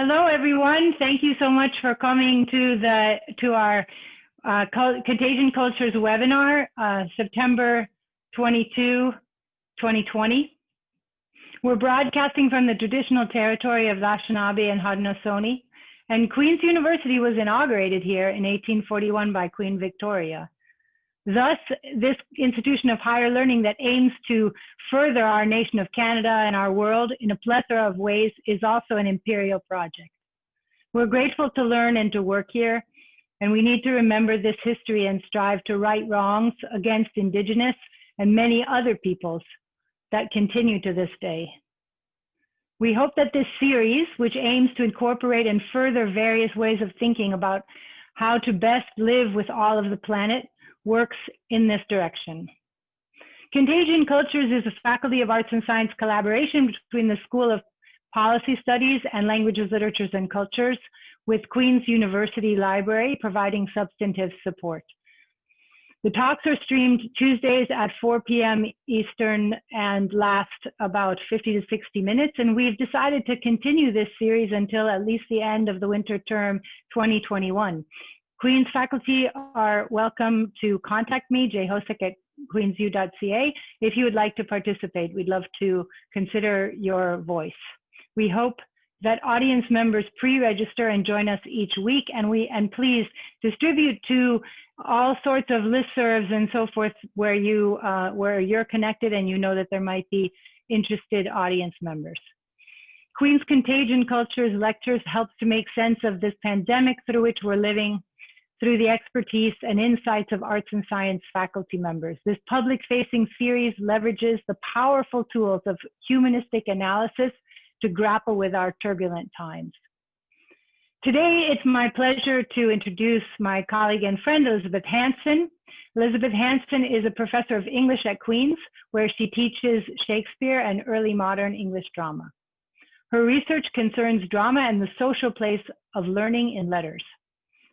Hello, everyone. Thank you so much for coming to our Contagion Cultures webinar, September 22, 2020. We're broadcasting from the traditional territory of Anishinaabe and Haudenosaunee, and Queen's University was inaugurated here in 1841 by Queen Victoria. Thus, this institution of higher learning that aims to further our nation of Canada and our world in a plethora of ways is also an imperial project. We're grateful to learn and to work here, and we need to remember this history and strive to right wrongs against Indigenous and many other peoples that continue to this day. We hope that this series, which aims to incorporate and further various ways of thinking about how to best live with all of the planet, works in this direction. Contagion Cultures is a Faculty of Arts and Science collaboration between the School of Policy Studies and Languages, Literatures, and Cultures with Queen's University Library providing substantive support. The talks are streamed Tuesdays at 4 p.m. Eastern and last about 50 to 60 minutes, and we've decided to continue this series until at least the end of the winter term 2021. Queen's faculty are welcome to contact me, jhosek@queensu.ca, if you would like to participate. We'd love to consider your voice. We hope that audience members pre-register and join us each week, and please distribute to all sorts of listservs and so forth where you're connected and you know that there might be interested audience members. Queen's Contagion Cultures lectures helps to make sense of this pandemic through which we're living, through the expertise and insights of arts and science faculty members. This public-facing series leverages the powerful tools of humanistic analysis to grapple with our turbulent times. Today, it's my pleasure to introduce my colleague and friend, Elizabeth Hanson. Elizabeth Hanson is a professor of English at Queen's, where she teaches Shakespeare and early modern English drama. Her research concerns drama and the social place of learning in letters.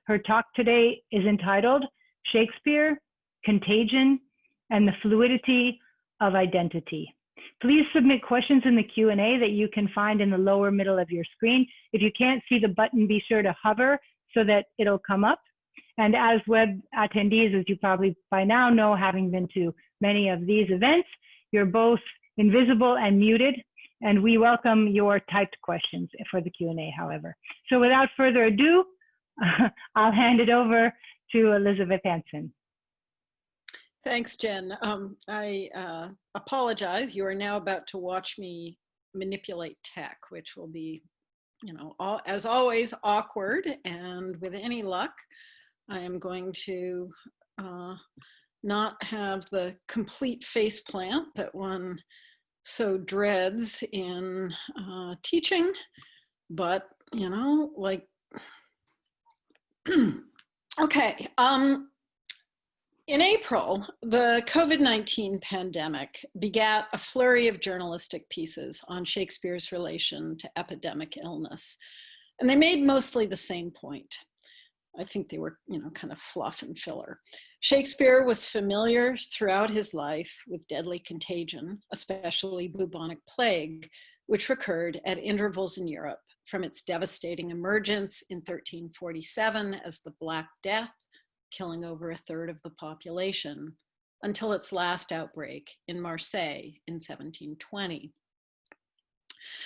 Her talk today is entitled Shakespeare, Contagion, and the Fluidity of Identity. Please submit questions in the Q&A that you can find in the lower middle of your screen. If you can't see the button, be sure to hover so that it'll come up. And as web attendees, as you probably by now know, having been to many of these events, you're both invisible and muted, and we welcome your typed questions for the Q&A, however. So without further ado, I'll hand it over to Elizabeth Hanson. Thanks, Jen. I apologize. You are now about to watch me manipulate tech, which will be, as always, awkward. And with any luck, I am going to not have the complete faceplant that one so dreads in teaching, but, okay. In April, the COVID-19 pandemic begat a flurry of journalistic pieces on Shakespeare's relation to epidemic illness. And they made mostly the same point. I think they were, kind of fluff and filler. Shakespeare was familiar throughout his life with deadly contagion, especially bubonic plague, which recurred at intervals in Europe from its devastating emergence in 1347 as the Black Death, killing over a third of the population, until its last outbreak in Marseille in 1720.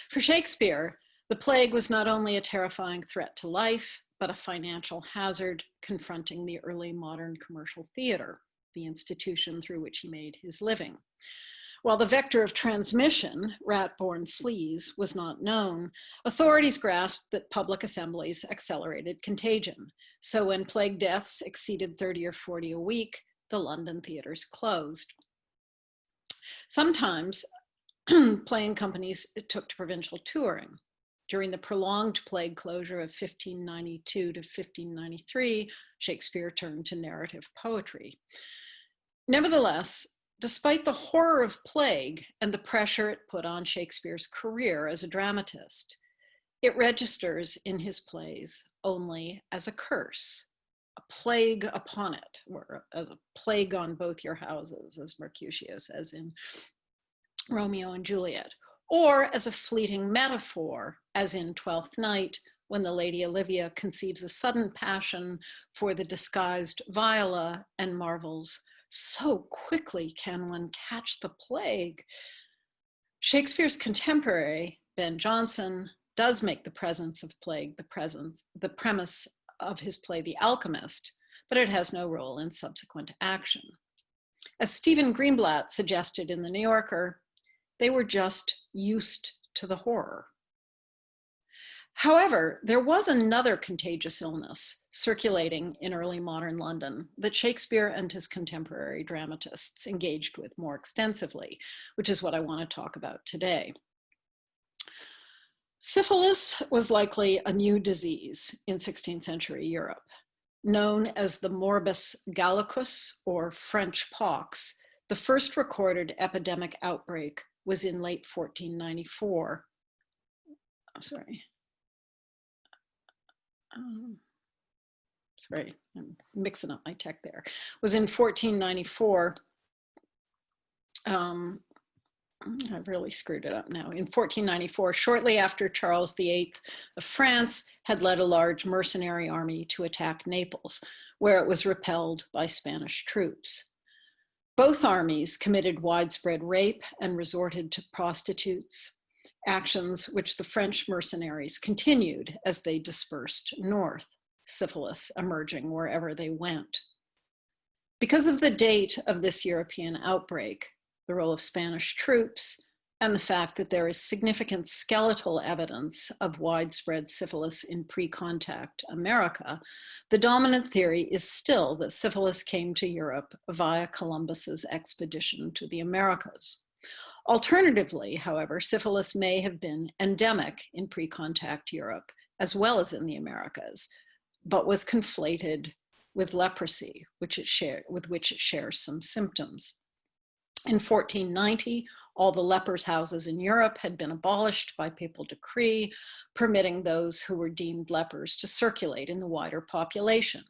For Shakespeare, the plague was not only a terrifying threat to life, but a financial hazard confronting the early modern commercial theater, the institution through which he made his living. While the vector of transmission, rat-borne fleas, was not known, authorities grasped that public assemblies accelerated contagion. So when plague deaths exceeded 30 or 40 a week, the London theaters closed. Sometimes playing companies took to provincial touring. During the prolonged plague closure of 1592 to 1593, Shakespeare turned to narrative poetry. Nevertheless, despite the horror of plague and the pressure it put on Shakespeare's career as a dramatist, it registers in his plays only as a curse, a plague upon it, or as a plague on both your houses, as Mercutio says in Romeo and Juliet, or as a fleeting metaphor, as in Twelfth Night, when the Lady Olivia conceives a sudden passion for the disguised Viola and marvels, so quickly can one catch the plague. Shakespeare's contemporary, Ben Jonson, does make the presence of plague the premise of his play The Alchemist, but it has no role in subsequent action. As Stephen Greenblatt suggested in The New Yorker, they were just used to the horror. However, there was another contagious illness circulating in early modern London that Shakespeare and his contemporary dramatists engaged with more extensively, which is what I want to talk about today. Syphilis was likely a new disease in 16th century Europe. Known as the Morbus Gallicus, or French pox, the first recorded epidemic outbreak was in late 1494. Sorry, I'm mixing up my tech there. Was in 1494. I've really screwed it up now. In 1494, shortly after Charles VIII of France had led a large mercenary army to attack Naples, where it was repelled by Spanish troops. Both armies committed widespread rape and resorted to prostitutes, actions which the French mercenaries continued as they dispersed north, syphilis emerging wherever they went. Because of the date of this European outbreak, the role of Spanish troops, and the fact that there is significant skeletal evidence of widespread syphilis in pre-contact America, the dominant theory is still that syphilis came to Europe via Columbus's expedition to the Americas. Alternatively, however, syphilis may have been endemic in pre-contact Europe, as well as in the Americas, but was conflated with leprosy, with which it shares some symptoms. In 1490, all the lepers' houses in Europe had been abolished by papal decree, permitting those who were deemed lepers to circulate in the wider population,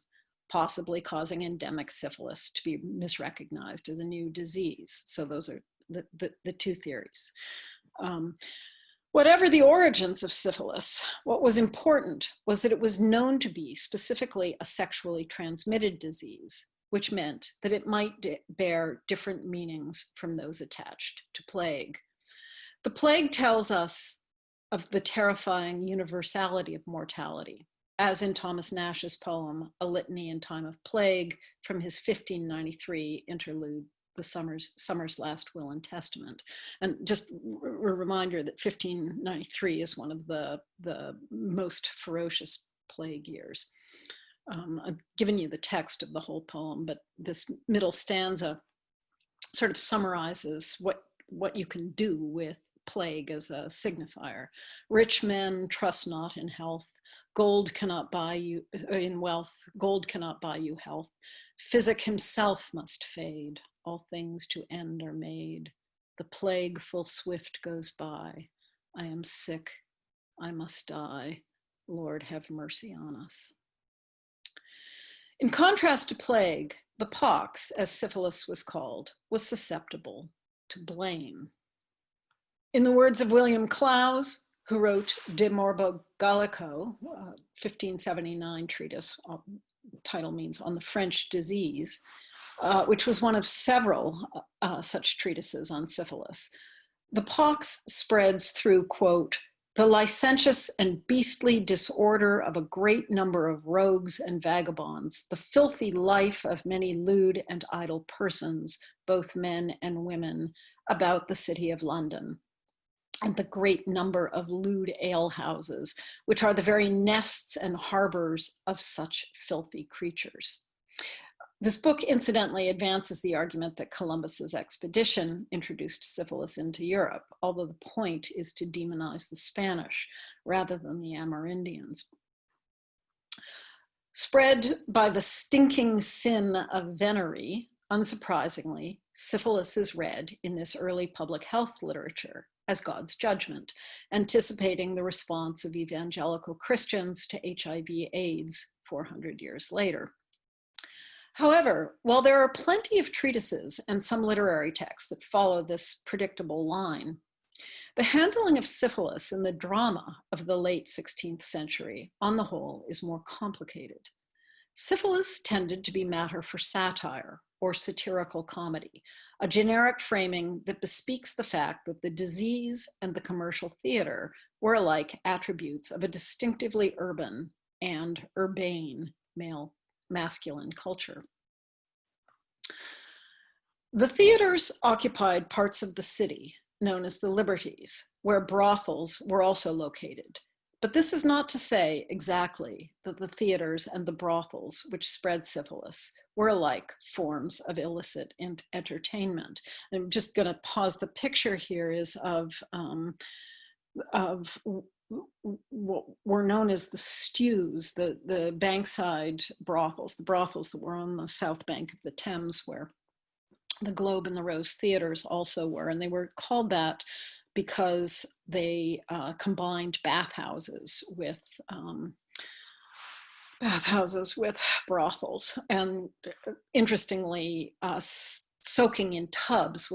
possibly causing endemic syphilis to be misrecognized as a new disease. So those are the two theories. Whatever the origins of syphilis, what was important was that it was known to be specifically a sexually transmitted disease, which meant that it might bear different meanings from those attached to plague. The plague tells us of the terrifying universality of mortality, as in Thomas Nash's poem, A Litany in Time of Plague, from his 1593 interlude, The Summer's Last Will and Testament. And just a reminder that 1593 is one of the most ferocious plague years. I've given you the text of the whole poem, but this middle stanza sort of summarizes what you can do with plague as a signifier. Rich men trust not in health. Gold cannot buy you in wealth. Gold cannot buy you health. Physic himself must fade. All things to end are made. The plague full swift goes by. I am sick. I must die. Lord, have mercy on us. In contrast to plague, the pox, as syphilis was called, was susceptible to blame. In the words of William Clowes, who wrote De Morbus Gallicus, 1579 treatise, title means On the French Disease, which was one of several such treatises on syphilis, the pox spreads through, quote, the licentious and beastly disorder of a great number of rogues and vagabonds, the filthy life of many lewd and idle persons, both men and women, about the city of London, and the great number of lewd alehouses, which are the very nests and harbors of such filthy creatures. This book, incidentally, advances the argument that Columbus's expedition introduced syphilis into Europe, although the point is to demonize the Spanish rather than the Amerindians. Spread by the stinking sin of venery, unsurprisingly, syphilis is read in this early public health literature as God's judgment, anticipating the response of evangelical Christians to HIV/AIDS 400 years later. However, while there are plenty of treatises and some literary texts that follow this predictable line, The handling of syphilis in the drama of the late 16th century, on the whole, is more complicated. Syphilis tended to be matter for satire or satirical comedy, a generic framing that bespeaks the fact that the disease and the commercial theater were alike attributes of a distinctively urban and urbane masculine culture. The theaters occupied parts of the city known as the Liberties, where brothels were also located. But this is not to say exactly that the theaters and the brothels which spread syphilis were alike forms of illicit entertainment. I'm just going to pause. The picture here is of what were known as the stews, the bankside brothels, the brothels that were on the south bank of the Thames, where the Globe and the Rose theaters also were, and they were called that because they combined bathhouses with brothels. And interestingly, soaking in tubs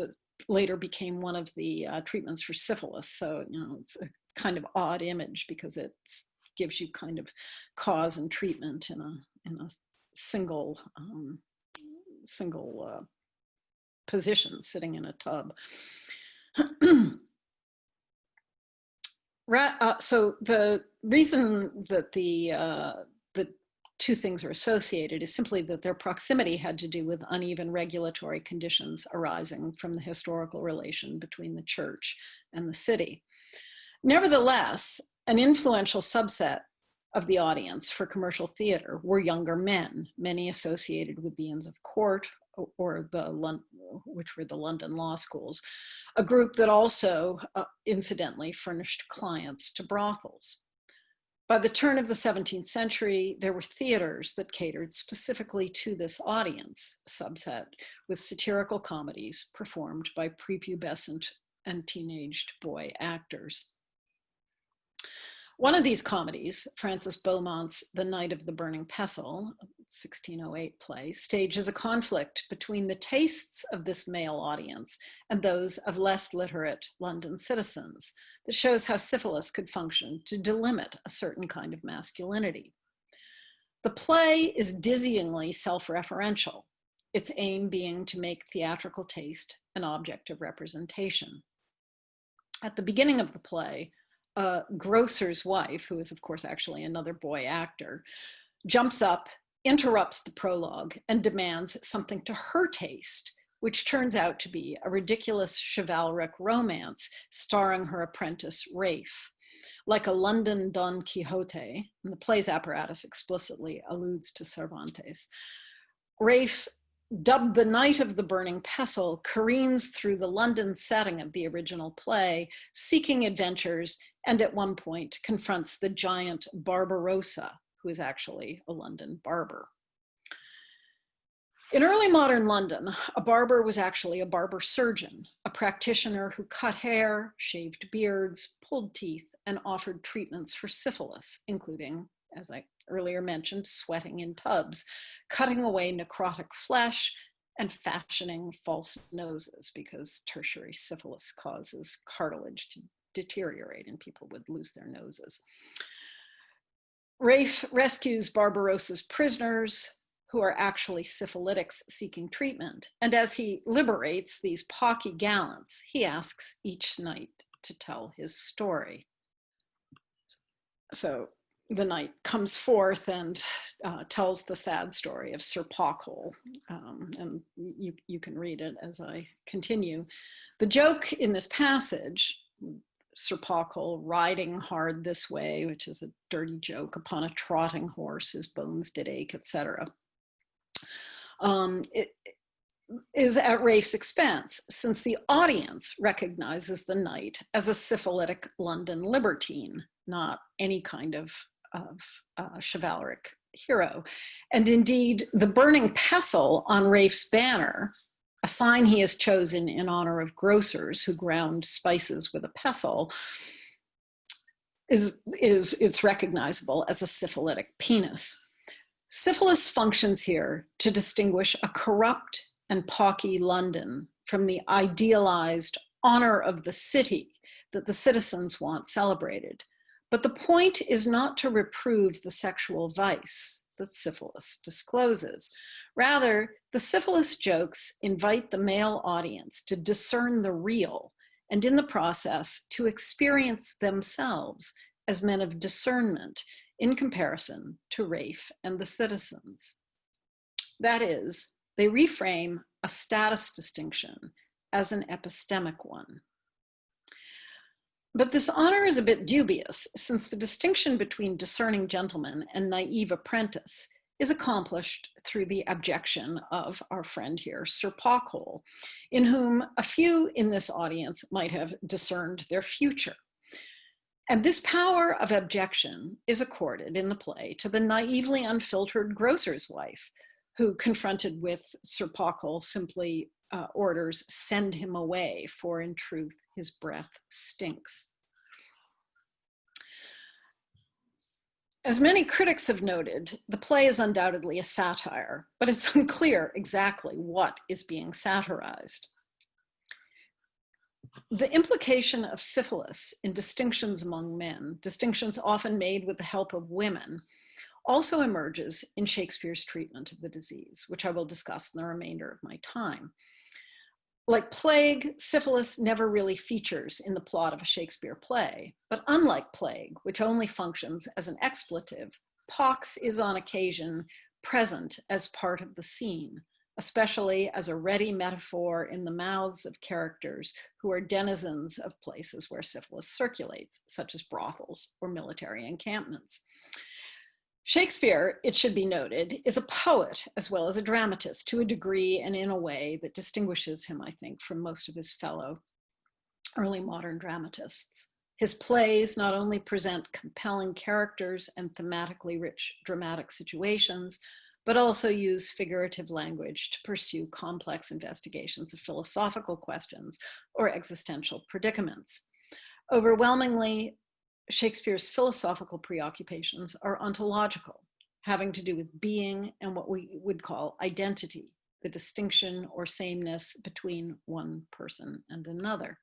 later became one of the treatments for syphilis. So, you know, it's a kind of odd image because it gives you kind of cause and treatment in a single position, sitting in a tub. So the reason that the two things are associated is simply that their proximity had to do with uneven regulatory conditions arising from the historical relation between the church and the city. Nevertheless, an influential subset of the audience for commercial theater were younger men, many associated with the Inns of Court, or which were the London law schools, a group that also incidentally furnished clients to brothels. By the turn of the 17th century, there were theaters that catered specifically to this audience subset, with satirical comedies performed by prepubescent and teenaged boy actors. One of these comedies, Francis Beaumont's The Night of the Burning Pestle, 1608 play, stages a conflict between the tastes of this male audience and those of less literate London citizens that shows how syphilis could function to delimit a certain kind of masculinity. The play is dizzyingly self-referential, its aim being to make theatrical taste an object of representation. At the beginning of the play, a grocer's wife, who is of course actually another boy actor, jumps up, interrupts the prologue, and demands something to her taste, which turns out to be a ridiculous chivalric romance starring her apprentice, Rafe. Like a London Don Quixote, and the play's apparatus explicitly alludes to Cervantes, Rafe, dubbed the Night of the Burning Pestle, careens through the London setting of the original play, seeking adventures, and at one point confronts the giant Barbarossa, who is actually a London barber. In early modern London, a barber was actually a barber surgeon, a practitioner who cut hair, shaved beards, pulled teeth, and offered treatments for syphilis, including, as I earlier mentioned, sweating in tubs, cutting away necrotic flesh, and fashioning false noses, because tertiary syphilis causes cartilage to deteriorate and people would lose their noses. Rafe rescues Barbarossa's prisoners, who are actually syphilitics seeking treatment. And as he liberates these pocky gallants, he asks each knight to tell his story. So the knight comes forth and tells the sad story of Sir Pockle, and you can read it as I continue. The joke in this passage, Sir Pockle riding hard this way, which is a dirty joke, upon a trotting horse, his bones did ache, etc. It is at Rafe's expense, since the audience recognizes the knight as a syphilitic London libertine, not any kind of chivalric hero. And indeed, the burning pestle on Rafe's banner, a sign he has chosen in honor of grocers who ground spices with a pestle, it's recognizable as a syphilitic penis. Syphilis functions here to distinguish a corrupt and pocky London from the idealized honor of the city that the citizens want celebrated. But the point is not to reprove the sexual vice that syphilis discloses. Rather, the syphilis jokes invite the male audience to discern the real, and in the process, to experience themselves as men of discernment in comparison to Rafe and the citizens. That is, they reframe a status distinction as an epistemic one. But this honor is a bit dubious, since the distinction between discerning gentleman and naive apprentice is accomplished through the abjection of our friend here, Sir Pockhole, in whom a few in this audience might have discerned their future. And this power of abjection is accorded in the play to the naively unfiltered grocer's wife, who, confronted with Sir Pockhole, simply orders, "Send him away, for in truth his breath stinks." As many critics have noted, the play is undoubtedly a satire, but it's unclear exactly what is being satirized. The implication of syphilis in distinctions among men, distinctions often made with the help of women, also emerges in Shakespeare's treatment of the disease, which I will discuss in the remainder of my time. Like plague, syphilis never really features in the plot of a Shakespeare play, but unlike plague, which only functions as an expletive, pox is on occasion present as part of the scene, especially as a ready metaphor in the mouths of characters who are denizens of places where syphilis circulates, such as brothels or military encampments. Shakespeare, it should be noted, is a poet as well as a dramatist to a degree and in a way that distinguishes him, I think, from most of his fellow early modern dramatists. His plays not only present compelling characters and thematically rich dramatic situations, but also use figurative language to pursue complex investigations of philosophical questions or existential predicaments. Overwhelmingly, Shakespeare's philosophical preoccupations are ontological, having to do with being and what we would call identity, the distinction or sameness between one person and another.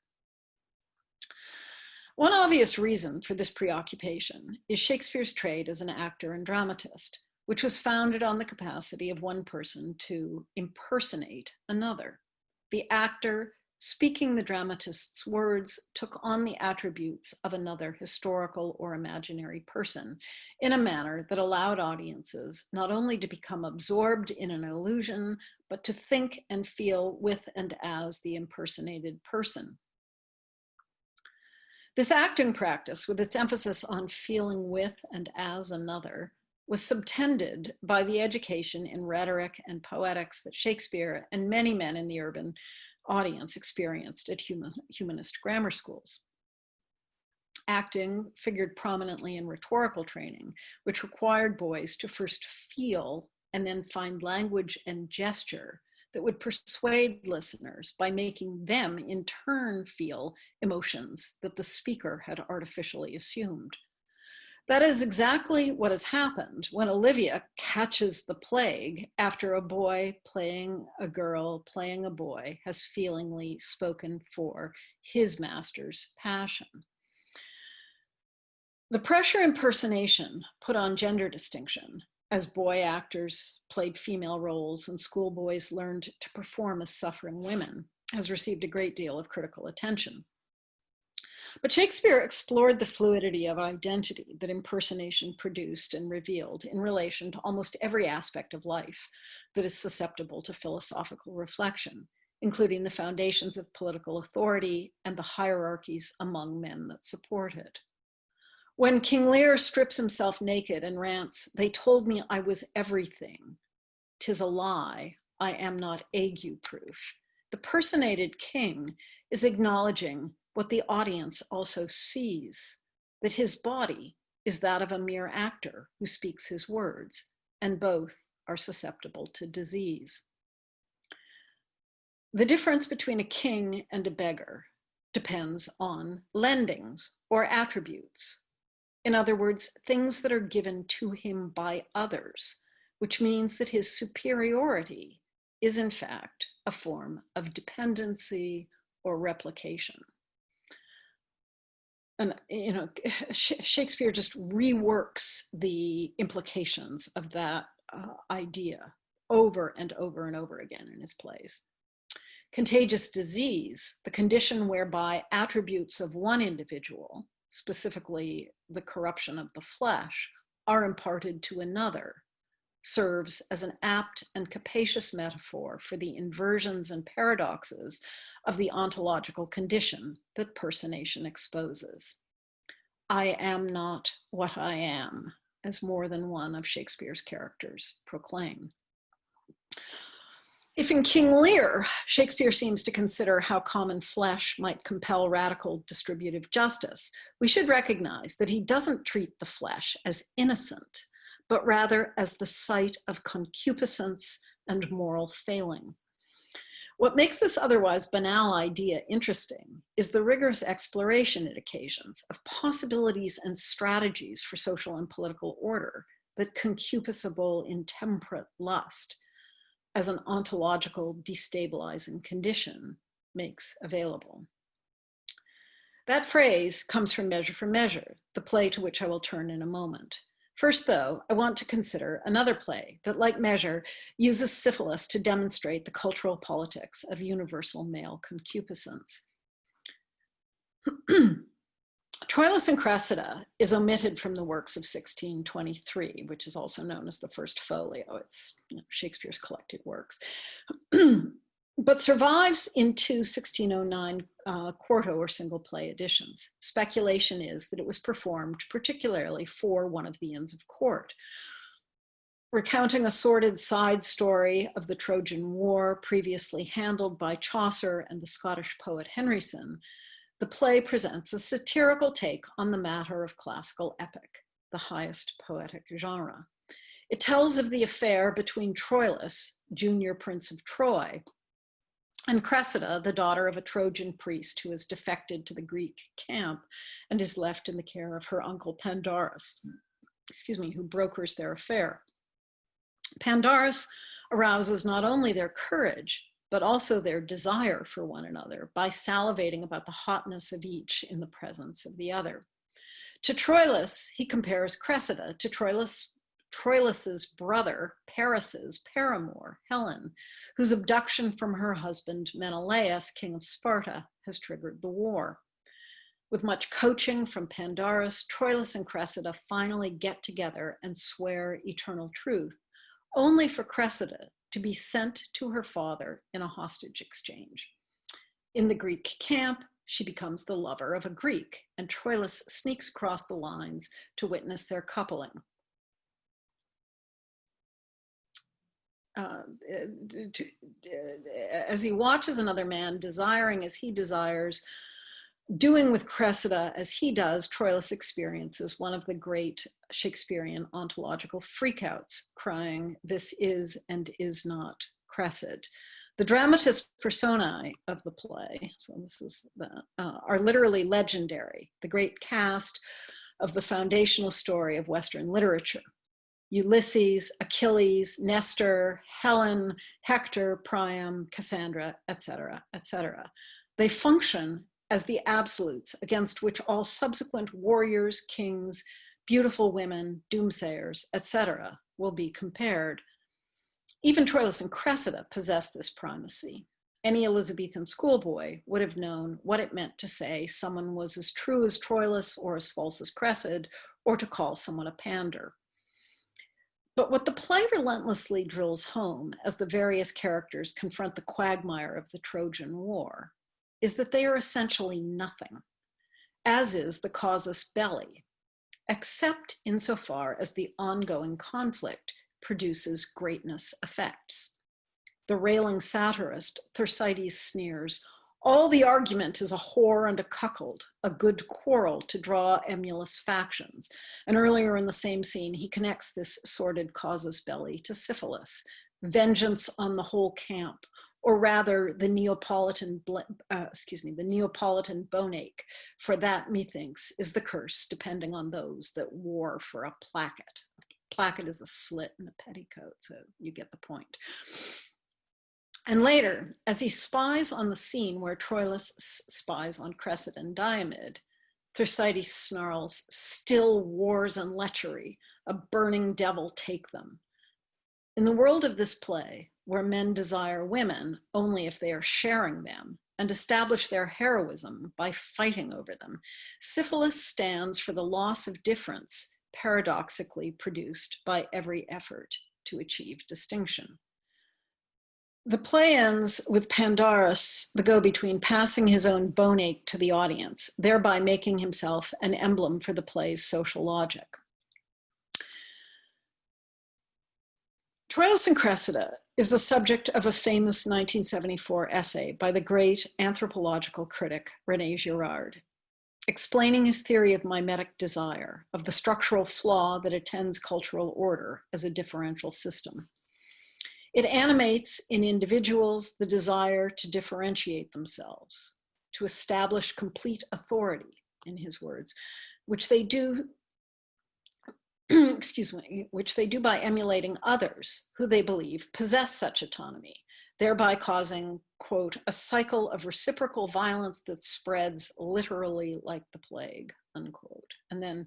One obvious reason for this preoccupation is Shakespeare's trade as an actor and dramatist, which was founded on the capacity of one person to impersonate another. The actor, speaking the dramatist's words, took on the attributes of another historical or imaginary person in a manner that allowed audiences not only to become absorbed in an illusion, but to think and feel with and as the impersonated person. This acting practice, with its emphasis on feeling with and as another, was subtended by the education in rhetoric and poetics that Shakespeare and many men in the urban audience experienced at humanist grammar schools. Acting figured prominently in rhetorical training, which required boys to first feel and then find language and gesture that would persuade listeners by making them in turn feel emotions that the speaker had artificially assumed. That is exactly what has happened when Olivia catches the plague after a boy playing a girl playing a boy has feelingly spoken for his master's passion. The pressure impersonation put on gender distinction as boy actors played female roles and schoolboys learned to perform as suffering women has received a great deal of critical attention. But Shakespeare explored the fluidity of identity that impersonation produced and revealed in relation to almost every aspect of life that is susceptible to philosophical reflection, including the foundations of political authority and the hierarchies among men that support it. When King Lear strips himself naked and rants, "They told me I was everything. 'Tis a lie. I am not ague-proof." The personated king is acknowledging what the audience also sees, that his body is that of a mere actor who speaks his words, and both are susceptible to disease. The difference between a king and a beggar depends on lendings or attributes. In other words, things that are given to him by others, which means that his superiority is in fact a form of dependency or replication. and Shakespeare just reworks the implications of that idea over and over and over again in his plays. Contagious disease, the condition whereby attributes of one individual, specifically the corruption of the flesh, are imparted to another, serves as an apt and capacious metaphor for the inversions and paradoxes of the ontological condition that personation exposes. I am not what I am, as more than one of Shakespeare's characters proclaim. If in King Lear, Shakespeare seems to consider how common flesh might compel radical distributive justice, we should recognize that he doesn't treat the flesh as innocent, but rather as the site of concupiscence and moral failing. What makes this otherwise banal idea interesting is the rigorous exploration it occasions of possibilities and strategies for social and political order that concupiscible intemperate lust as an ontological destabilizing condition makes available. That phrase comes from Measure for Measure, the play to which I will turn in a moment. First, though, I want to consider another play that, like Measure, uses syphilis to demonstrate the cultural politics of universal male concupiscence. Troilus and Cressida is omitted from the works of 1623, which is also known as the First Folio. It's Shakespeare's collected works, but survives in two 1609 quarto or single play editions. Speculation is that it was performed particularly for one of the Inns of Court. Recounting a sordid side story of the Trojan War previously handled by Chaucer and the Scottish poet Henryson, the play presents a satirical take on the matter of classical epic, the highest poetic genre. It tells of the affair between Troilus, junior prince of Troy, and Cressida, the daughter of a Trojan priest who has defected to the Greek camp and is left in the care of her uncle Pandarus, who brokers their affair. Pandarus arouses not only their courage, but also their desire for one another by salivating about the hotness of each in the presence of the other. To Troilus, he compares Cressida to Troilus's brother, Paris's paramour, Helen, whose abduction from her husband, Menelaus, king of Sparta, has triggered the war. With much coaching from Pandarus, Troilus and Cressida finally get together and swear eternal truth, only for Cressida to be sent to her father in a hostage exchange. In the Greek camp, she becomes the lover of a Greek, and Troilus sneaks across the lines to witness their coupling. As he watches another man desiring as he desires, doing with Cressida as he does, Troilus experiences one of the great Shakespearean ontological freakouts, crying, "This is and is not Cressid." The dramatis personae of the play, so this is are literally legendary, the great cast of the foundational story of Western literature. Ulysses, Achilles, Nestor, Helen, Hector, Priam, Cassandra, etc., etc. They function as the absolutes against which all subsequent warriors, kings, beautiful women, doomsayers, etc. will be compared. Even Troilus and Cressida possess this primacy. Any Elizabethan schoolboy would have known what it meant to say someone was as true as Troilus or as false as Cressid, or to call someone a pander. But what the play relentlessly drills home as the various characters confront the quagmire of the Trojan War is that they are essentially nothing, as is the casus belli, except insofar as the ongoing conflict produces greatness effects. The railing satirist, Thersites, sneers, "All the argument is a whore and a cuckold, a good quarrel to draw emulous factions." And earlier in the same scene, he connects this sordid casus belli to syphilis, vengeance on the whole camp, or rather the Neapolitan bonache, for that, methinks, is the curse depending on those that war for a placket. Placket is a slit in a petticoat, so you get the point. And later, as he spies on the scene where Troilus spies on Cressida and Diomed, Thersites snarls, still wars and lechery, a burning devil take them. In the world of this play, where men desire women only if they are sharing them and establish their heroism by fighting over them, syphilis stands for the loss of difference paradoxically produced by every effort to achieve distinction. The play ends with Pandarus, the go-between, passing his own bone ache to the audience, thereby making himself an emblem for the play's social logic. Troilus and Cressida is the subject of a famous 1974 essay by the great anthropological critic René Girard, explaining his theory of mimetic desire, of the structural flaw that attends cultural order as a differential system. It animates in individuals the desire to differentiate themselves, to establish complete authority, in his words, which they do, which they do by emulating others who they believe possess such autonomy, thereby causing, quote, a cycle of reciprocal violence that spreads literally like the plague, unquote. And then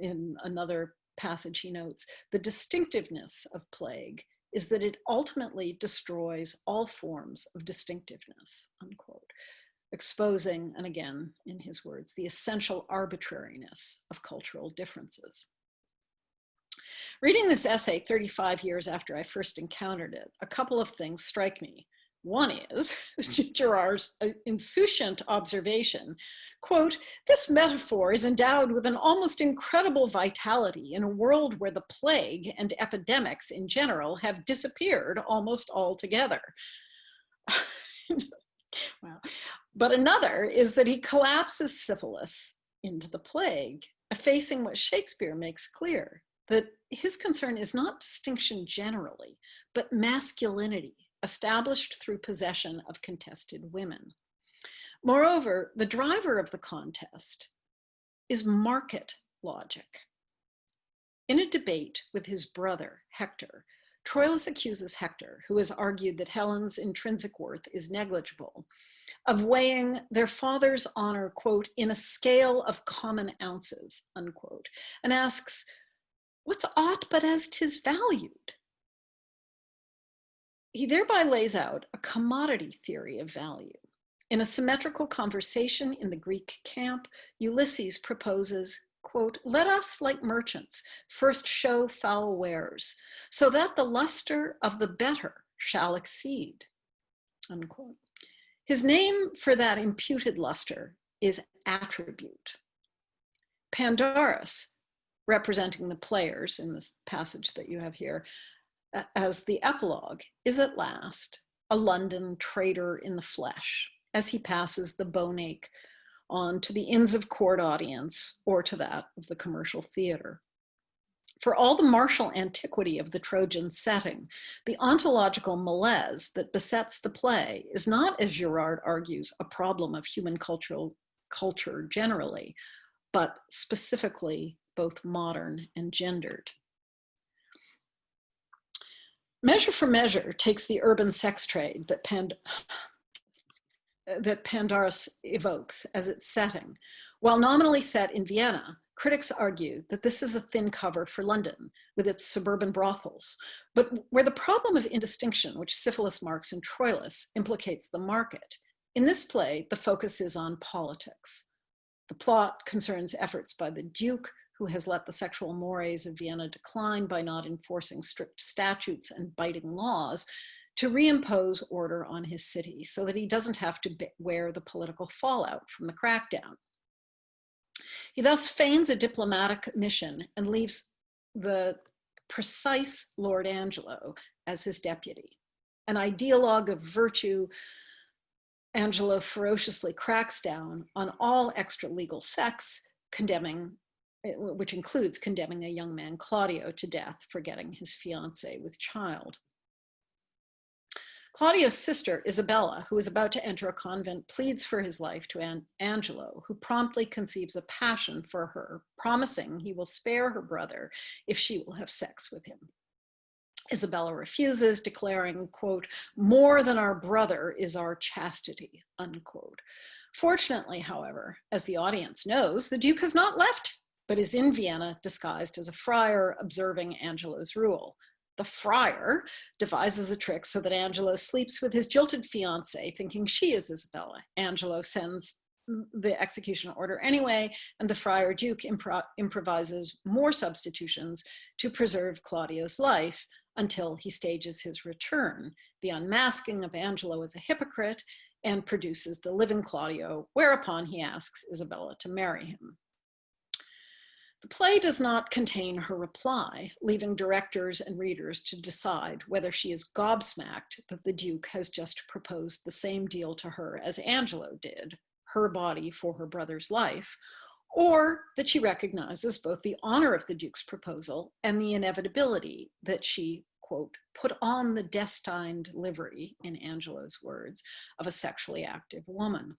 in another passage he notes, the distinctiveness of plague is that it ultimately destroys all forms of distinctiveness, unquote, exposing, and again, in his words, the essential arbitrariness of cultural differences. Reading this essay 35 years after I first encountered it, a couple of things strike me. One is Girard's insouciant observation, quote, this metaphor is endowed with an almost incredible vitality in a world where the plague and epidemics in general have disappeared almost altogether. Wow. But another is that he collapses syphilis into the plague, effacing what Shakespeare makes clear, that his concern is not distinction generally, but masculinity, established through possession of contested women. Moreover, the driver of the contest is market logic. In a debate with his brother, Hector, Troilus accuses Hector, who has argued that Helen's intrinsic worth is negligible, of weighing their father's honor, quote, in a scale of common ounces, unquote, and asks, what's aught but as 'tis valued? He thereby lays out a commodity theory of value. In a symmetrical conversation in the Greek camp, Ulysses proposes, quote, let us, like merchants, first show foul wares, so that the luster of the better shall exceed, unquote. His name for that imputed luster is attribute. Pandarus, representing the players in this passage that you have here, as the epilogue, is at last a London trader in the flesh as he passes the bone ache on to the Inns of Court audience or to that of the commercial theater. For all the martial antiquity of the Trojan setting, the ontological malaise that besets the play is not, as Girard argues, a problem of human culture generally, but specifically both modern and gendered. Measure for Measure takes the urban sex trade that Pandarus evokes as its setting. While nominally set in Vienna, critics argue that this is a thin cover for London with its suburban brothels, but where the problem of indistinction, which syphilis marks in Troilus, implicates the market, in this play, the focus is on politics. The plot concerns efforts by the Duke, who has let the sexual mores of Vienna decline by not enforcing strict statutes and biting laws, to reimpose order on his city so that he doesn't have to wear the political fallout from the crackdown. He thus feigns a diplomatic mission and leaves the precise Lord Angelo as his deputy. An ideologue of virtue, Angelo ferociously cracks down on all extra-legal sex, which includes condemning a young man, Claudio, to death for getting his fiancée with child. Claudio's sister, Isabella, who is about to enter a convent, pleads for his life to Angelo, who promptly conceives a passion for her, promising he will spare her brother if she will have sex with him. Isabella refuses, declaring, quote, "More than our brother is our chastity," unquote. Fortunately, however, as the audience knows, the Duke has not left, but is in Vienna disguised as a friar observing Angelo's rule. The friar devises a trick so that Angelo sleeps with his jilted fiancée, thinking she is Isabella. Angelo sends the execution order anyway, and the friar Duke improvises more substitutions to preserve Claudio's life until he stages his return, the unmasking of Angelo as a hypocrite, and produces the living Claudio, whereupon he asks Isabella to marry him. The play does not contain her reply, leaving directors and readers to decide whether she is gobsmacked that the Duke has just proposed the same deal to her as Angelo did, her body for her brother's life, or that she recognizes both the honor of the Duke's proposal and the inevitability that she, quote, "put on the destined livery," in Angelo's words, of a sexually active woman.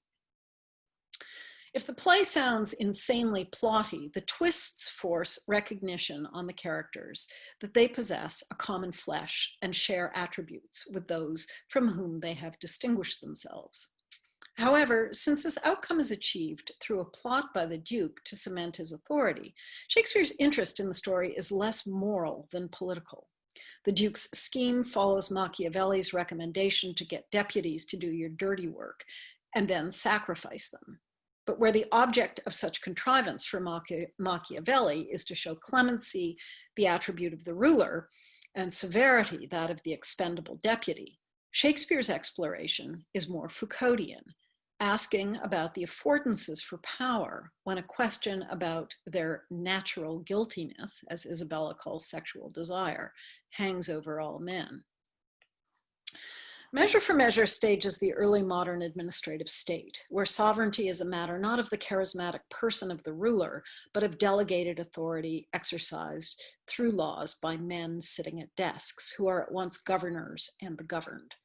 If the play sounds insanely plotty, the twists force recognition on the characters that they possess a common flesh and share attributes with those from whom they have distinguished themselves. However, since this outcome is achieved through a plot by the Duke to cement his authority, Shakespeare's interest in the story is less moral than political. The Duke's scheme follows Machiavelli's recommendation to get deputies to do your dirty work and then sacrifice them. But where the object of such contrivance for Machiavelli is to show clemency, the attribute of the ruler, and severity, that of the expendable deputy, Shakespeare's exploration is more Foucauldian, asking about the affordances for power when a question about their natural guiltiness, as Isabella calls sexual desire, hangs over all men. Measure for Measure stages the early modern administrative state, where sovereignty is a matter not of the charismatic person of the ruler, but of delegated authority exercised through laws by men sitting at desks, who are at once governors and the governed.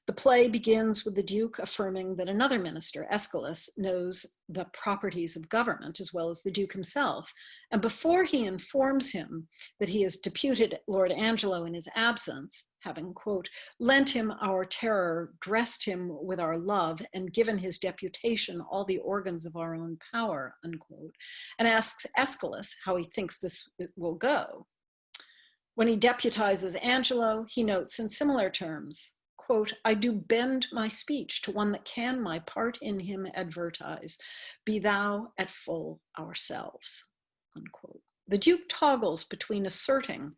The play begins with the Duke affirming that another minister, Aeschylus, knows the properties of government as well as the Duke himself. And before he informs him that he has deputed Lord Angelo in his absence, having, quote, "lent him our terror, dressed him with our love, and given his deputation all the organs of our own power," unquote, and asks Aeschylus how he thinks this will go. When he deputizes Angelo, he notes in similar terms, quote, "I do bend my speech to one that can my part in him advertise. Be thou at full ourselves," unquote. The Duke toggles between asserting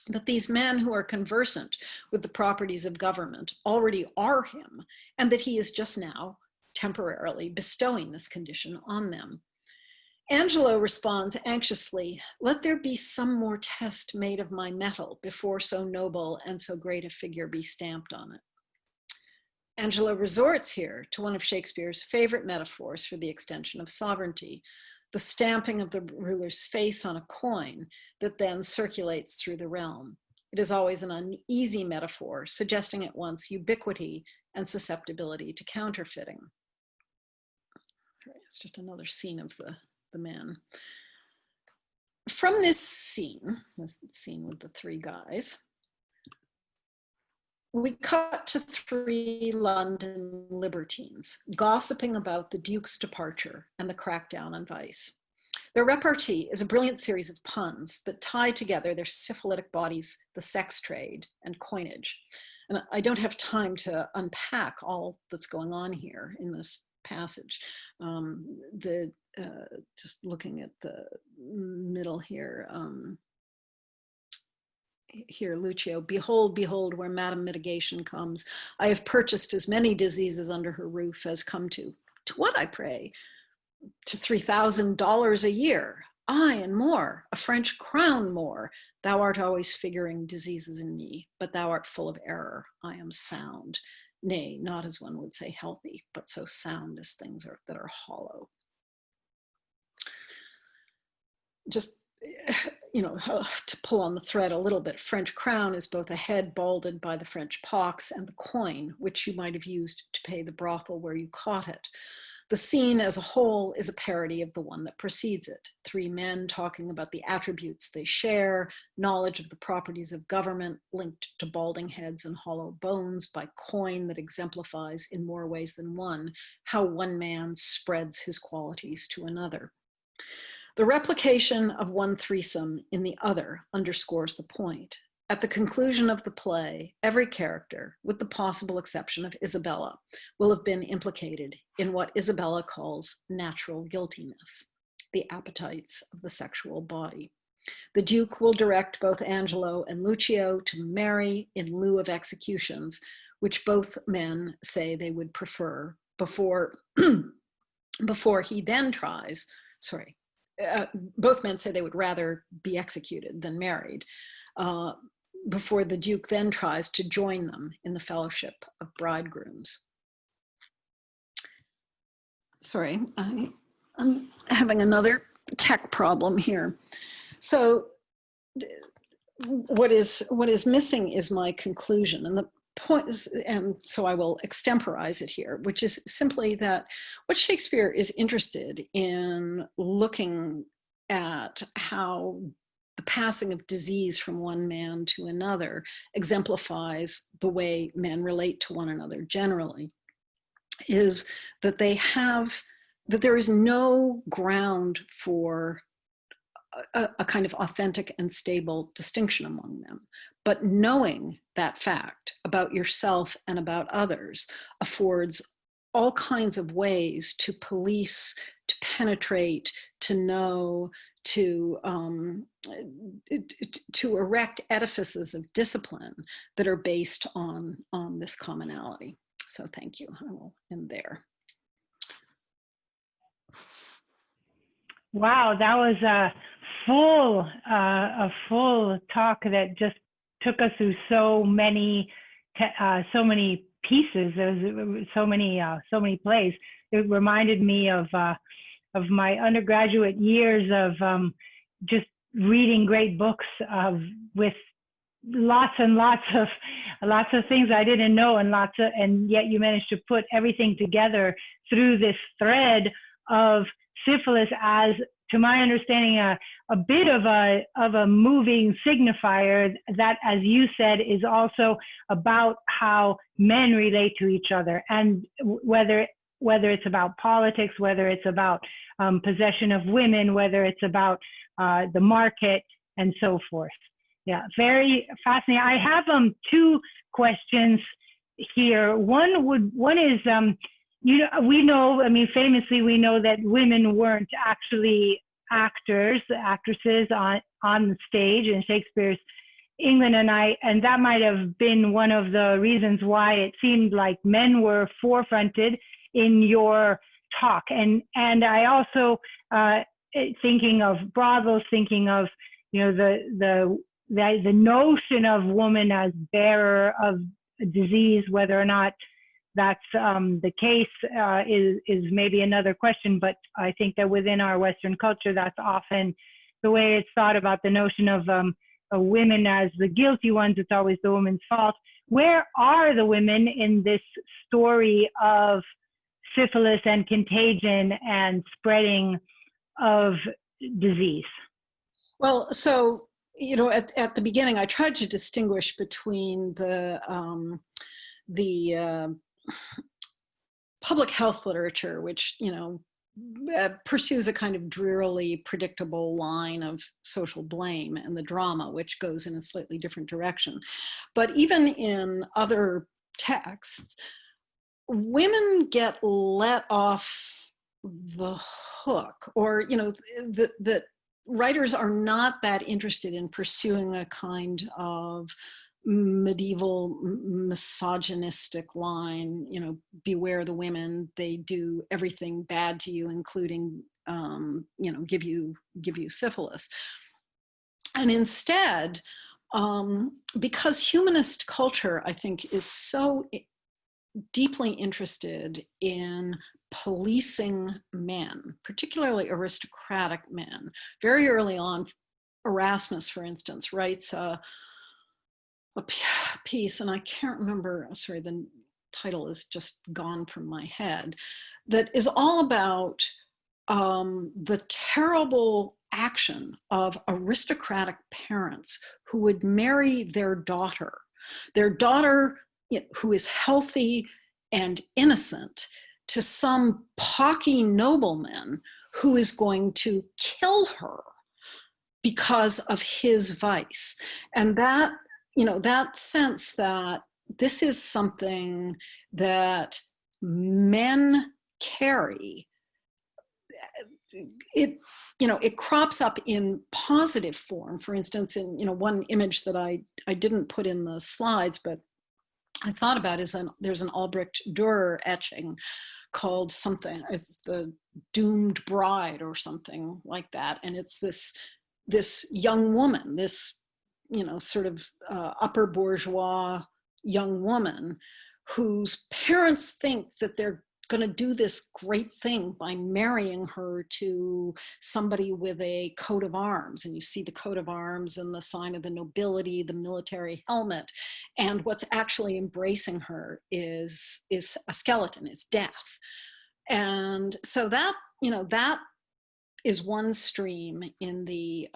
that these men who are conversant with the properties of government already are him, and that he is just now temporarily bestowing this condition on them. Angelo responds anxiously, "Let there be some more test made of my metal before so noble and so great a figure be stamped on it." Angelo resorts here to one of Shakespeare's favorite metaphors for the extension of sovereignty, the stamping of the ruler's face on a coin that then circulates through the realm. It is always an uneasy metaphor, suggesting at once ubiquity and susceptibility to counterfeiting. It's just another scene of the men. From this scene with the three guys, we cut to three London libertines gossiping about the Duke's departure and the crackdown on vice. Their repartee is a brilliant series of puns that tie together their syphilitic bodies, the sex trade, and coinage. And I don't have time to unpack all that's going on here in this passage. Just looking at the middle here, here, Lucio, "Behold, behold, where Madam Mitigation comes. I have purchased as many diseases under her roof as come to what, I pray? To $3,000 a year. Aye, and more, a French crown more. Thou art always figuring diseases in me, but thou art full of error. I am sound. Nay, not as one would say healthy, but so sound as things that are hollow." Just, to pull on the thread a little bit, French crown is both a head balded by the French pox and the coin, which you might have used to pay the brothel where you caught it. The scene as a whole is a parody of the one that precedes it. Three men talking about the attributes they share, knowledge of the properties of government linked to balding heads and hollow bones by coin that exemplifies in more ways than one how one man spreads his qualities to another. The replication of one threesome in the other underscores the point. At the conclusion of the play, every character, with the possible exception of Isabella, will have been implicated in what Isabella calls natural guiltiness, the appetites of the sexual body. The Duke will direct both Angelo and Lucio to marry in lieu of executions, which both men say they would prefer before he then tries, both men say they would rather be executed than married, before the Duke then tries to join them in the fellowship of bridegrooms. Sorry, I'm having another tech problem here. So what is missing is my conclusion, and the point is, and so I will extemporize it here, which is simply that what Shakespeare is interested in looking at how the passing of disease from one man to another exemplifies the way men relate to one another generally, is that there is no ground for a kind of authentic and stable distinction among them. But knowing that fact about yourself and about others affords all kinds of ways to police, to penetrate, to know, to erect edifices of discipline that are based on this commonality. So thank you. I will end there. Wow, that was a full talk that just took us through so many pieces. There was so many plays. It reminded me of my undergraduate years of just reading great books with lots and lots of things I didn't know, and yet you managed to put everything together through this thread of syphilis as, to my understanding, a bit of a moving signifier that, as you said, is also about how men relate to each other, and whether it's about politics, whether it's about possession of women, whether it's about the market, and so forth. Yeah, very fascinating. I have two questions here. One is, famously we know that women weren't actually actresses on the stage in Shakespeare's England, and that might have been one of the reasons why it seemed like men were forefronted in your talk. And I also, thinking of brothels, thinking of, the notion of woman as bearer of disease, whether or not that's the case is maybe another question, but I think that within our Western culture, that's often the way it's thought about the notion of women as the guilty ones. It's always the woman's fault. Where are the women in this story of syphilis and contagion and spreading of disease? Well, so, at the beginning, I tried to distinguish between the public health literature, which, pursues a kind of drearily predictable line of social blame, and the drama, which goes in a slightly different direction. But even in other texts, women get let off the hook, or, the writers are not that interested in pursuing a kind of medieval misogynistic line, beware the women, they do everything bad to you, including, give you syphilis. And instead, because humanist culture, I think, is so deeply interested in policing men, particularly aristocratic men. Very early on, Erasmus, for instance, writes a piece, and I can't remember, title is just gone from my head, that is all about the terrible action of aristocratic parents who would marry their daughter who is healthy and innocent, to some pocky nobleman who is going to kill her because of his vice. And that, that sense that this is something that men carry, it crops up in positive form. For instance, in one image that I didn't put in the slides, but I thought about there's an Albrecht Dürer etching called something, it's the Doomed Bride or something like that, and it's this young woman, this sort of upper bourgeois young woman whose parents think that they're going to do this great thing by marrying her to somebody with a coat of arms. And you see the coat of arms and the sign of the nobility, the military helmet. And what's actually embracing her is a skeleton, is death. And so that, that is one stream in the,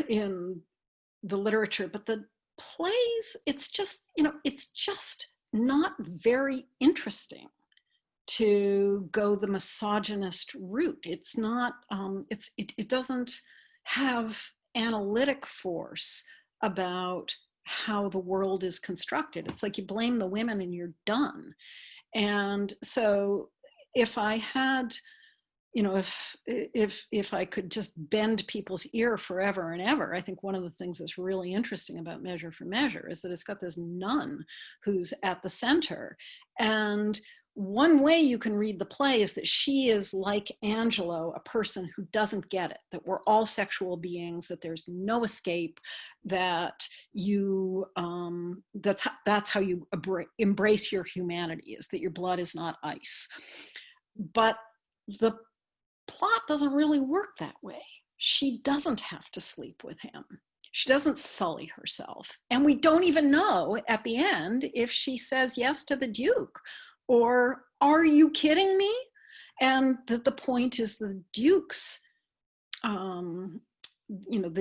in the literature. But the plays, it's just not very interesting to go the misogynist route. It's not, it doesn't have analytic force about how the world is constructed. It's like you blame the women and you're done. And so if I had, if I could just bend people's ear forever and ever, I think one of the things that's really interesting about Measure for Measure is that it's got this nun who's at the center. And one way you can read the play is that she is like Angelo, a person who doesn't get it, that we're all sexual beings, that there's no escape, that you, that's how you embrace your humanity, is that your blood is not ice. But the plot doesn't really work that way. She doesn't have to sleep with him. She doesn't sully herself. And we don't even know at the end if she says yes to the Duke, or are you kidding me? And that the point is the Duke's, the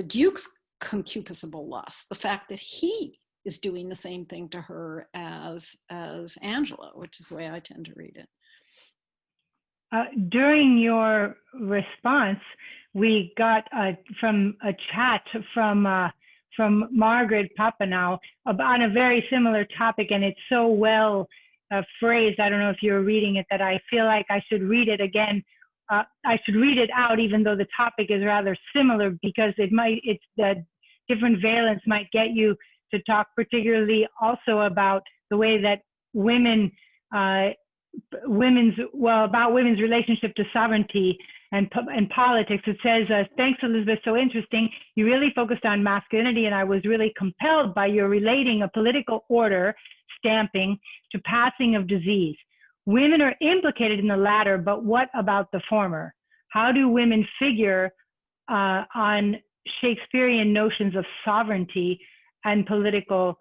Duke's concupiscible lust, the fact that he is doing the same thing to her as Angelo, which is the way I tend to read it. During your response, we got from a chat from Margaret Papineau on a very similar topic, and it's so well phrased. I don't know if you're reading it, that I feel like I should read it again. I should read it out, even though the topic is rather similar, because it's the different valence might get you to talk particularly also about the way that about women's relationship to sovereignty and politics. It says, thanks, Elizabeth, so interesting. You really focused on masculinity, and I was really compelled by your relating a political order stamping to passing of disease. Women are implicated in the latter, but what about the former? How do women figure on Shakespearean notions of sovereignty and political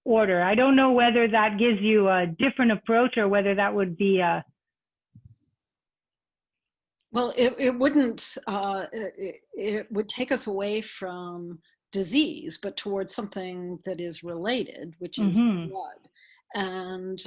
order? I don't know whether that gives you a different approach or whether that would be a... Well, it wouldn't, it would take us away from disease, but towards something that is related, which is blood. And,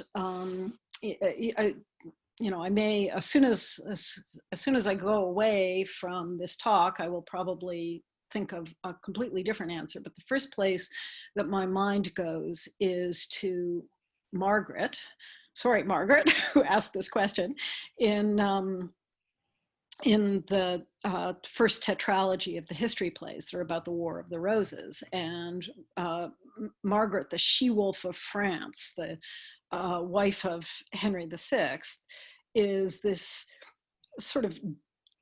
I may, as soon as I go away from this talk, I will probably think of a completely different answer. But the first place that my mind goes is to Margaret, who asked this question in the first tetralogy of the history plays that are about the War of the Roses. And Margaret, the she-wolf of France, the wife of Henry VI, is this sort of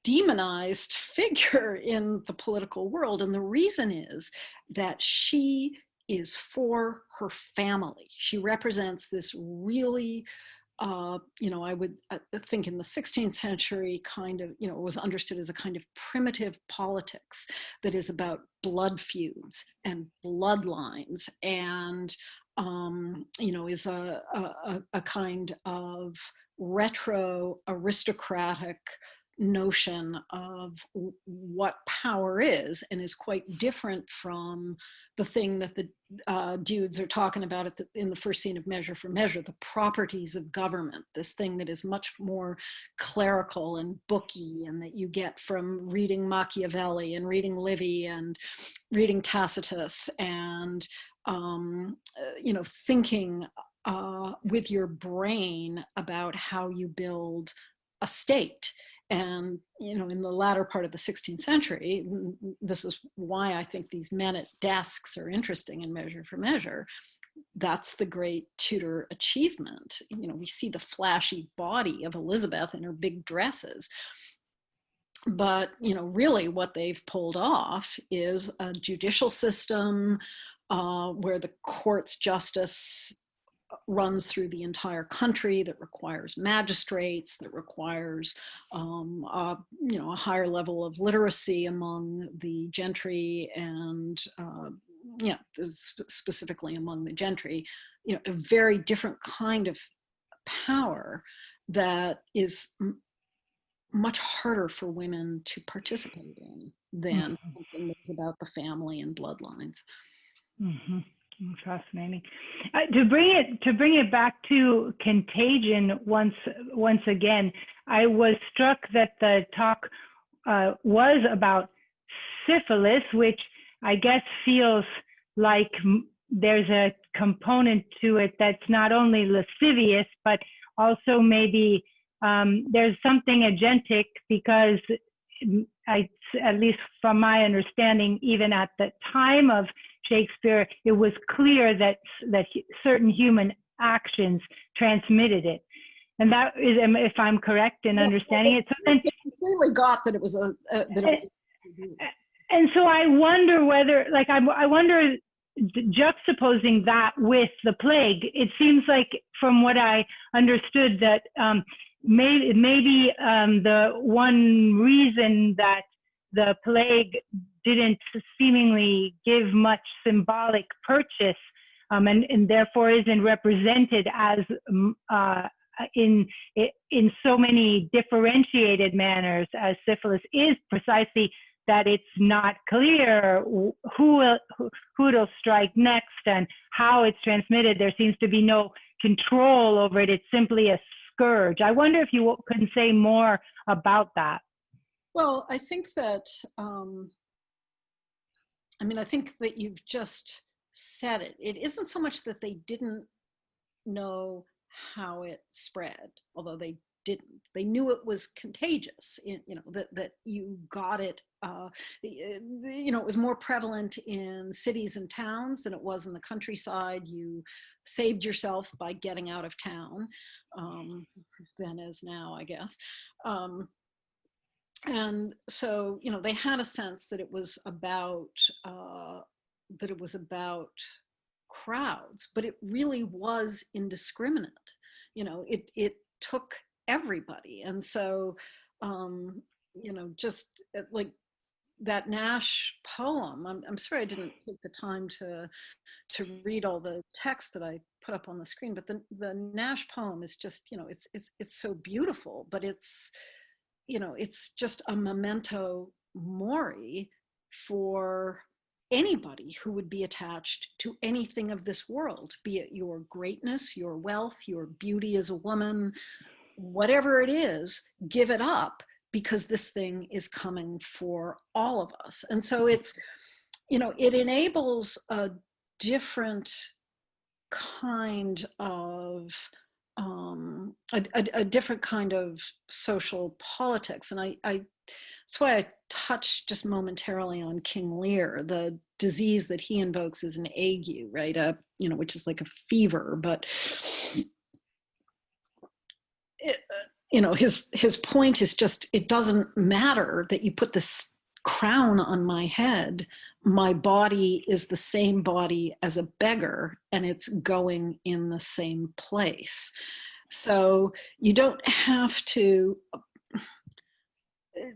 demonized figure in the political world. And the reason is that she is for her family. She represents this really, I would think in the 16th century kind of, was understood as a kind of primitive politics that is about blood feuds and bloodlines and is a kind of retro aristocratic notion of what power is, and is quite different from the thing that the dudes are talking about in the first scene of Measure for Measure, the properties of government, this thing that is much more clerical and booky, and that you get from reading Machiavelli and reading Livy and reading Tacitus, and thinking with your brain about how you build a state. And, in the latter part of the 16th century, this is why I think these men at desks are interesting in Measure for Measure. That's the great Tudor achievement. We see the flashy body of Elizabeth in her big dresses. But, really what they've pulled off is a judicial system where the court's justice runs through the entire country, that requires magistrates, that requires a higher level of literacy among the gentry, and specifically among the gentry, a very different kind of power that is much harder for women to participate in than something that's about the family and bloodlines. Mm-hmm. Fascinating. To bring it back to Contagion once again, I was struck that the talk was about syphilis, which I guess feels like there's a component to it that's not only lascivious, but also maybe there's something agentic, because at least from my understanding, even at the time of Shakespeare, it was clear that certain human actions transmitted it, and that is, if I'm correct in understanding it. So then, completely got that it was and so I wonder whether, I wonder, juxtaposing that with the plague, it seems like, from what I understood, that maybe the one reason that the plague didn't seemingly give much symbolic purchase, and therefore isn't represented as in so many differentiated manners as syphilis, is precisely that it's not clear who it'll strike next and how it's transmitted. There seems to be no control over it. It's simply a scourge. I wonder if you can say more about that. Well, I think that, I think that you've just said it. It isn't so much that they didn't know how it spread, although they didn't. They knew it was contagious, that you got it. It was more prevalent in cities and towns than it was in the countryside. You saved yourself by getting out of town, then as now, I guess. And so, they had a sense that it was about crowds, but it really was indiscriminate. It took everybody. And so, just like that Nash poem, I'm sorry I didn't take the time to read all the text that I put up on the screen, but the Nash poem is just, it's so beautiful, but it's just a memento mori for anybody who would be attached to anything of this world, be it your greatness, your wealth, your beauty as a woman, whatever it is, give it up, because this thing is coming for all of us. And so it's, it enables a different kind of a different kind of social politics. And that's why I touched just momentarily on King Lear. The disease that he invokes is an ague, right? Which is like a fever, but his point is just, it doesn't matter that you put this crown on my head. My body is the same body as a beggar, and it's going in the same place. So you don't have to,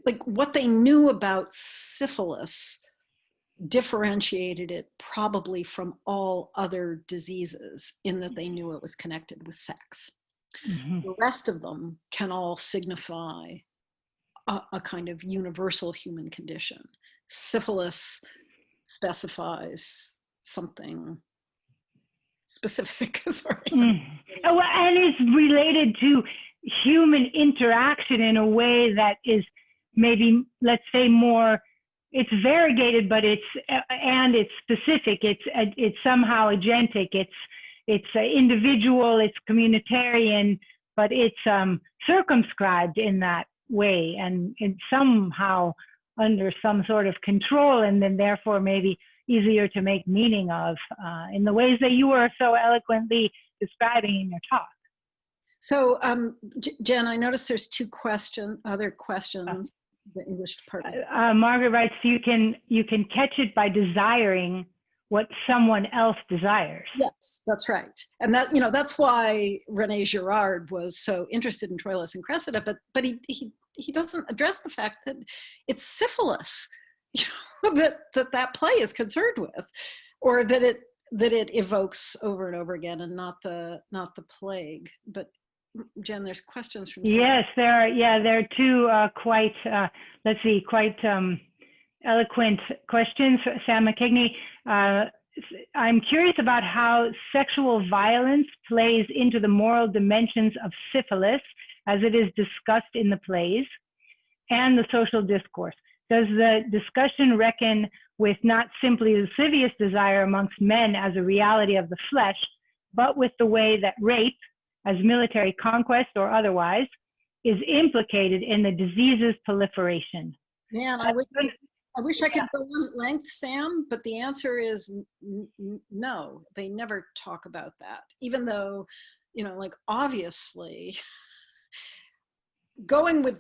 like, what they knew about syphilis differentiated it probably from all other diseases in that they knew it was connected with sex. Mm-hmm. The rest of them can all signify a kind of universal human condition. Syphilis specifies something specific. Sorry. Oh, well, and it's related to human interaction in a way that is maybe, let's say, more, it's variegated, but it's specific. It's somehow agentic. It's individual, it's communitarian, but it's circumscribed in that way, and it's somehow under some sort of control, and then therefore maybe easier to make meaning of in the ways that you were so eloquently describing in your talk. So, Jen, I noticed there's other questions. The English department. Margaret writes, you can catch it by desiring what someone else desires. Yes, that's right. And that, that's why René Girard was so interested in Troilus and Cressida, but he doesn't address the fact that it's syphilis that play is concerned with, or that it evokes over and over again, and not the plague. But Jen, there's questions from yes, there are two quite eloquent questions. Sam McKigney, I'm curious about how sexual violence plays into the moral dimensions of syphilis as it is discussed in the plays and the social discourse. Does the discussion reckon with not simply lascivious desire amongst men as a reality of the flesh, but with the way that rape, as military conquest or otherwise, is implicated in the disease's proliferation? Man, I wish I could go on at length, Sam, but the answer is no. They never talk about that, even though, obviously, going with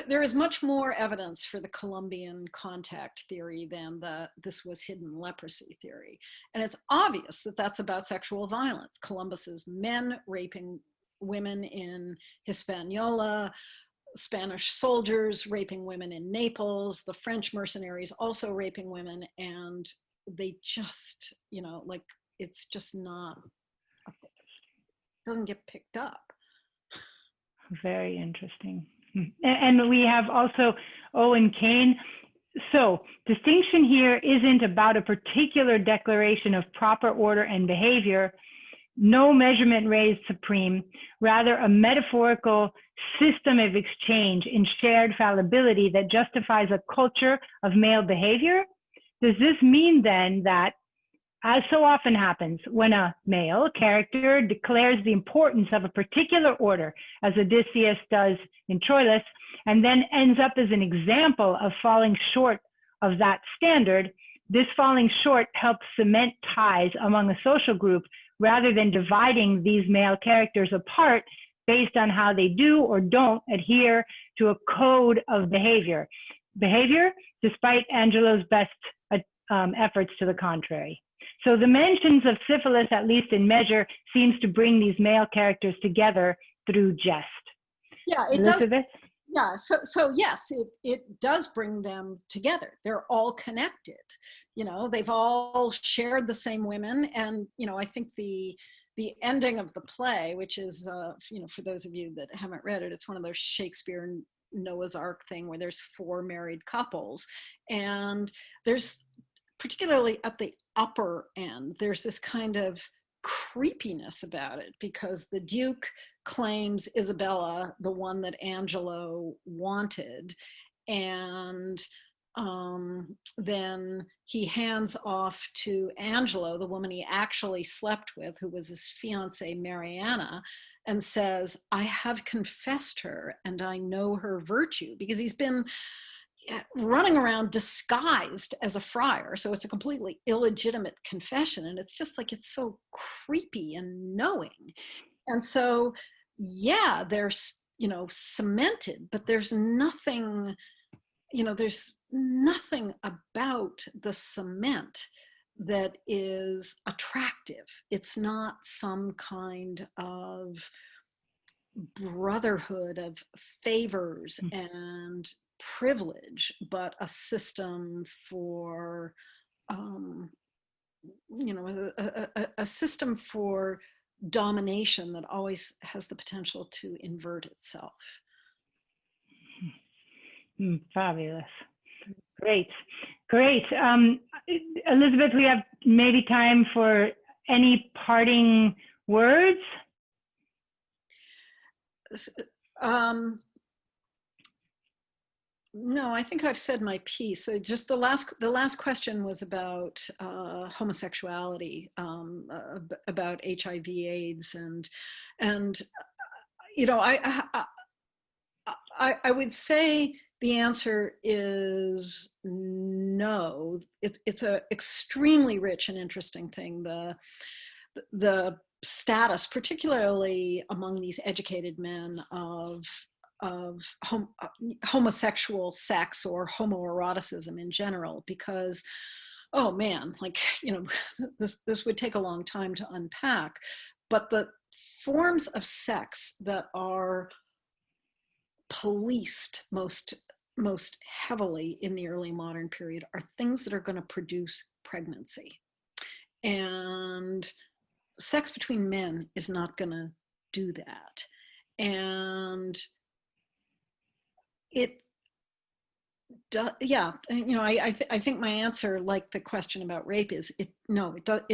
there is much more evidence for the Columbian contact theory than this was hidden leprosy theory. And it's obvious that that's about sexual violence. Columbus's men raping women in Hispaniola, Spanish soldiers raping women in Naples, the French mercenaries also raping women, and they just, it's just not, doesn't get picked up. Very interesting. And we have also Owen Kane. So distinction here isn't about a particular declaration of proper order and behavior, no measurement raised supreme, rather a metaphorical system of exchange in shared fallibility that justifies a culture of male behavior? Does this mean then that, as so often happens, when a male character declares the importance of a particular order, as Odysseus does in Troilus, and then ends up as an example of falling short of that standard, this falling short helps cement ties among a social group rather than dividing these male characters apart based on how they do or don't adhere to a code of behavior, despite Angelo's best efforts to the contrary. So the mentions of syphilis, at least in measure, seems to bring these male characters together through jest. Yeah, it Elizabeth? does. Yeah, so yes, it does bring them together. They're all connected. They've all shared the same women, and I think the ending of the play, which is for those of you that haven't read it, it's one of those Shakespeare Noah's Ark thing where there's 4 married couples, and there's, particularly at the upper end, there's this kind of creepiness about it, because the Duke claims Isabella, the one that Angelo wanted, and then he hands off to Angelo, the woman he actually slept with, who was his fiancée Mariana, and says, I have confessed her and I know her virtue, because he's been running around disguised as a friar. So it's a completely illegitimate confession. And it's just it's so creepy and knowing. And so, yeah, they're, cemented, but there's nothing, there's nothing about the cement that is attractive. It's not some kind of brotherhood of favors and privilege, but a system for, a system for domination that always has the potential to invert itself. Fabulous. Great. Elizabeth, we have maybe time for any parting words? No, I think I've said my piece. Just the last question was about homosexuality, about HIV/AIDS, and I would say the answer is no. It's a extremely rich and interesting thing. The status, particularly among these educated men, of homosexual sex or homoeroticism in general, because, oh man, this would take a long time to unpack, but the forms of sex that are policed most heavily in the early modern period are things that are going to produce pregnancy. And sex between men is not going to do that. And I think my answer, like the question about rape, is it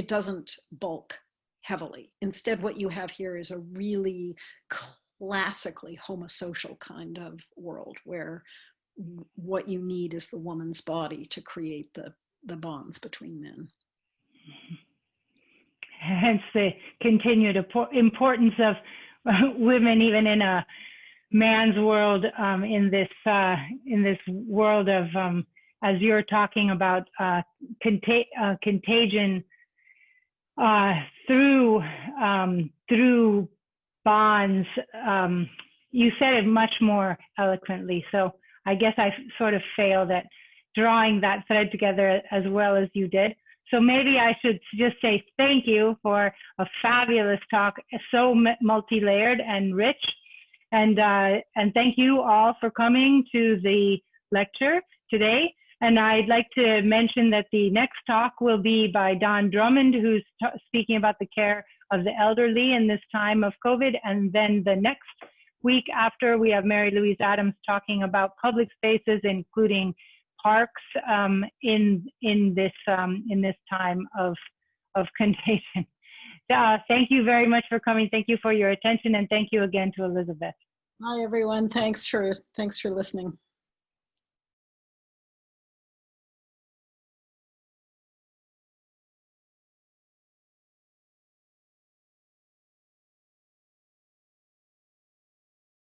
doesn't bulk heavily. Instead, what you have here is a really classically homosocial kind of world where what you need is the woman's body to create the bonds between men. Hence the continued importance of women, even in a man's world, in this world of, as you're talking about, contagion through bonds. You said it much more eloquently, so I guess I sort of failed at drawing that thread together as well as you did. So maybe I should just say thank you for a fabulous talk, so multi-layered and rich. And thank you all for coming to the lecture today. And I'd like to mention that the next talk will be by Don Drummond, who's speaking about the care of the elderly in this time of COVID. And then the next week after, we have Mary Louise Adams talking about public spaces, including parks, in this time of contagion. Thank you very much for coming. Thank you for your attention, and thank you again to Elizabeth. Hi everyone. Thanks for listening.